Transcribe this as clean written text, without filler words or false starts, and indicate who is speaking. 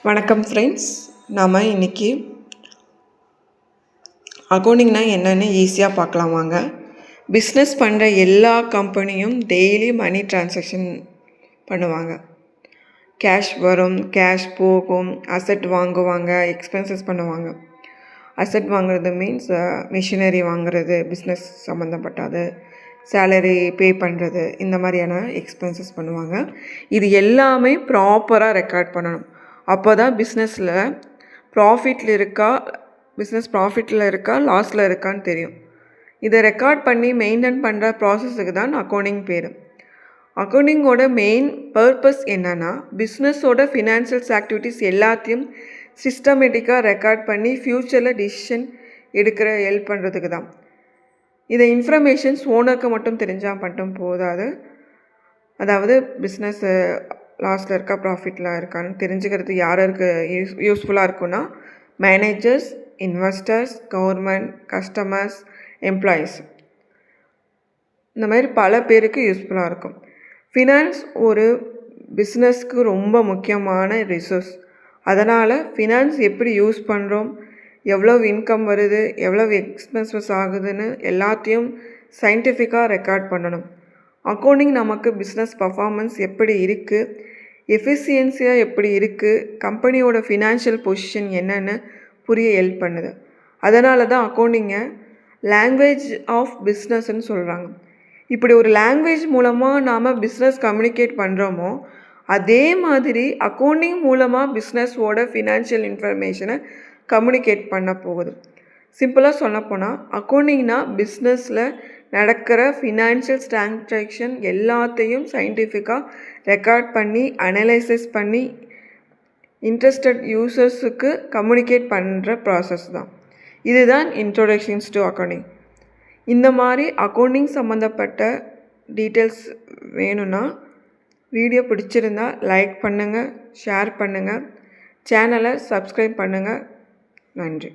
Speaker 1: வணக்கம் ஃப்ரெண்ட்ஸ். நாம் இன்றைக்கி அக்கௌண்டிங்னா என்னென்னு ஈஸியாக பார்க்கலாம் வாங்க. பிஸ்னஸ் பண்ணுற எல்லா கம்பெனியும் டெய்லி மணி டிரான்சாக்ஷன் பண்ணுவாங்க. கேஷ் வரும், கேஷ் போகும், அசெட் வாங்குவாங்க, எக்ஸ்பென்சஸ் பண்ணுவாங்க. அசெட் வாங்குறது மீன்ஸ் மிஷினரி வாங்குறது, பிஸ்னஸ் சம்மந்தப்பட்டது, சேலரி பே பண்ணுறது, இந்த மாதிரியான எக்ஸ்பென்சஸ் பண்ணுவாங்க. இது எல்லாமே ப்ராப்பராக ரெக்கார்ட் பண்ணணும். அப்போ தான் பிஸ்னஸில் ப்ராஃபிட்டில் இருக்கா, பிஸ்னஸ் ப்ராஃபிட்டில் இருக்கா, லாஸில் இருக்கான்னு தெரியும். இதை ரெக்கார்ட் பண்ணி மெயின்டைன் பண்ணுற ப்ராசஸுக்கு தான் அக்கௌண்டிங் பேர். அக்கௌண்டிங்கோட மெயின் பர்பஸ் என்னென்னா, பிஸ்னஸோட ஃபினான்ஷியல்ஸ் ஆக்டிவிட்டீஸ் எல்லாத்தையும் சிஸ்டமேட்டிக்காக ரெக்கார்ட் பண்ணி ஃப்யூச்சரில் டிசிஷன் எடுக்கிற ஹெல்ப் பண்ணுறதுக்கு தான். இதை இன்ஃபர்மேஷன்ஸ் ஓனருக்கு மட்டும் தெரிஞ்சால் மட்டும் போதாது. அதாவது பிஸ்னஸ் லாஸில் இருக்கா, ப்ராஃபிட்டில் இருக்கான்னு தெரிஞ்சுக்கிறது யாருக்கு யூஸ்ஃபுல்லாக இருக்குன்னா, managers, investors, government, customers, employees, இந்த மாதிரி பல பேருக்கு யூஸ்ஃபுல்லாக இருக்கும். ஃபினான்ஸ் ஒரு பிஸ்னஸ்க்கு ரொம்ப முக்கியமான ரிசோர்ஸ். அதனால் ஃபினான்ஸ் எப்படி யூஸ் பண்ணுறோம், எவ்வளோ இன்கம் வருது, எவ்வளோ எக்ஸ்பென்சஸ் ஆகுதுன்னு எல்லாத்தையும் சயின்டிஃபிக்காக ரெக்கார்ட் பண்ணணும். அக்கௌண்டிங் நமக்கு பிஸ்னஸ் பர்ஃபார்மன்ஸ் எப்படி இருக்குது, எஃபிஷியன்சியாக எப்படி இருக்குது, கம்பெனியோட ஃபினான்ஷியல் பொசிஷன் என்னென்னு புரிய ஹெல்ப் பண்ணுது. அதனால தான் அக்கௌண்டிங்கை லாங்குவேஜ் ஆஃப் பிஸ்னஸ்ன்னு சொல்கிறாங்க. இப்படி ஒரு லாங்குவேஜ் மூலமாக நாம் பிஸ்னஸ் கம்யூனிகேட் பண்ணுறோமோ, அதே மாதிரி அக்கௌண்டிங் மூலமாக பிஸ்னஸோட ஃபினான்ஷியல் இன்ஃபர்மேஷனை கம்யூனிகேட் பண்ண போகுது. சிம்பிளாக சொல்லப்போனால் அக்கௌண்டிங்னா பிஸ்னஸில் நடக்கிற ஃபினான்ஷியல் டிரான்சாக்ஷன் எல்லாத்தையும் சயின்டிஃபிக்காக ரெக்கார்ட் பண்ணி அனலைசிஸ் பண்ணி இன்ட்ரெஸ்டட் யூசர்ஸுக்கு கம்யூனிகேட் பண்ணுற ப்ராசஸ் தான். இதுதான் இன்ட்ரோடக்ஷன்ஸ் டு அக்கௌண்டிங். இந்த மாதிரி அக்கௌண்டிங் சம்மந்தப்பட்ட டீட்டெயில்ஸ் வேணும்னா வீடியோ பிடிச்சிருந்தால் லைக் பண்ணுங்கள், ஷேர் பண்ணுங்கள், சேனலை சப்ஸ்கிரைப் பண்ணுங்கள். நன்றி.